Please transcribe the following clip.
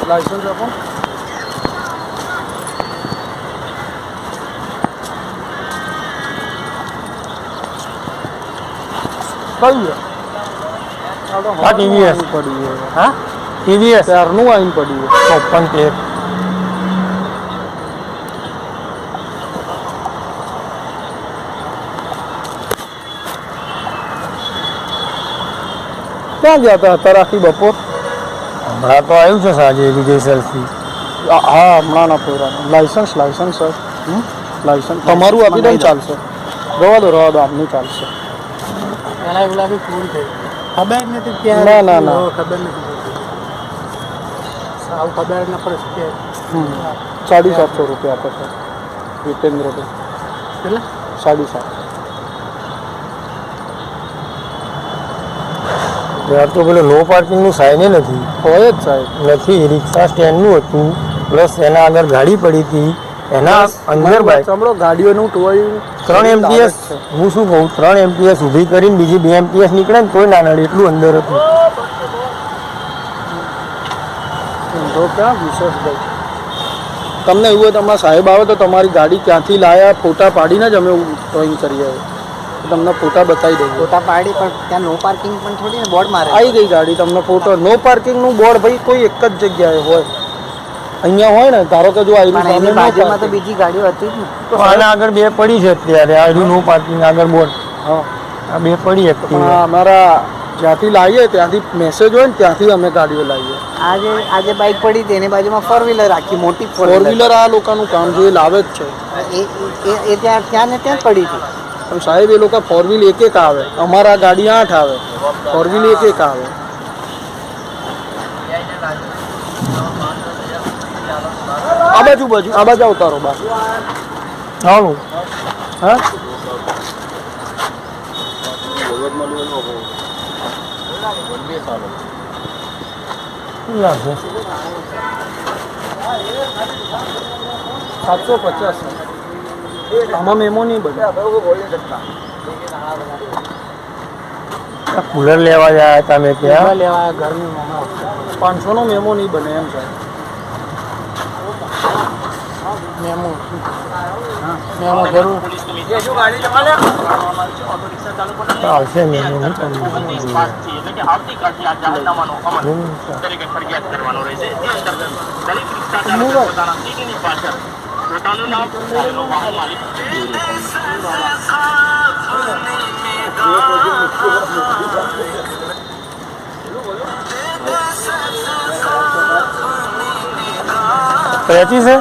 Licence આપો. કયું હા ટીવીએસ પડી હા ટીવીએસ ત્યારનું આવીને પડ્યું ઓપન ટેપ ક્યાં ગયા હતા અત્યારે આખી બપોર? હમણાં તો આવ્યું છે સાંજે વિજય સેલ્ફી. હા હમણાં ના ફેરા લાયસન્સ સર લાયસન્સ તમારું આપી દો ને ચાલશે. રવા દો આપની ચાલશે. ખબર નથી ક્યાં ના ના ના ખબર નથી આવું ખબર ના પડે 750 રૂપિયા આપે છે જીતેન્દ્રભાઈ. કેટલા? 750. યાર તો પેલો નો પાર્કિંગનું સાઇન નથી. હોય જ સાહેબ નથી. રિક્ષા સ્ટેન્ડનું હતું પ્લસ એના આગળ ગાડી પડી હતી એના અંદર બાઇક સાંભળો ગાડીઓનું ટોયું 3 MPS હું શું કહું 3 MPS ઊભી કરીને બીજી 2 MPS નીકળે ને તોય ના નડે એટલું અંદર હતું. તો ક્યાં વિશ્વાસભાઈ તમને એવું હોય તમારા સાહેબ આવે તો તમારી ગાડી ક્યાંથી લાયા ફોટા પાડીને જ અમે ટોઈંગ કરીએ. તમને ફોટા બતાવી દઈએ. ફોટા પાડી પણ ત્યાં નો પાર્કિંગ પણ થોડી ને બોર્ડ મારે આવી ગઈ ગાડી તમને ફોટો નો પાર્કિંગનું બોર્ડ ભાઈ કોઈ એક જ જગ્યાએ હોય. અહીંયા હોય ને ધારો કે જો એની બાજુમાં તો બીજી ગાડીઓ હતી જ ને. તો આના આગળ 2 પડી છે અત્યારે આ નો પાર્કિંગ આગળ બોર્ડ. હા આ 2 પડી હતી. પણ અમારા જ્યાંથી લાવીએ ત્યાંથી મેસેજ હોય ને ત્યાંથી અમે ગાડીઓ લાવીએ. આજે બાઇક પડી હતી એની બાજુમાં 4 વ્હીલર રાખી મોટી 4 વ્હીલર આ લોકોનું કામ છે એ લાવે જ છે. એ ત્યાં ને ત્યાં પડી હતી. પણ સાહેબ એ લોકો 4 વ્હીલ એક આવે અમારા ગાડી 8 આવે 4 વ્હીલ એક આવે. આ બાજુ અવતારો બા હાલું હા 750 આમાં મેમો નહીં બને. કુલર લેવા જાય તમે ત્યાં લેવા ઘરની 500 નો મેમો નહીં બને એમ સાહેબ. મેમો જરૂર આવશે ને પચીસ છે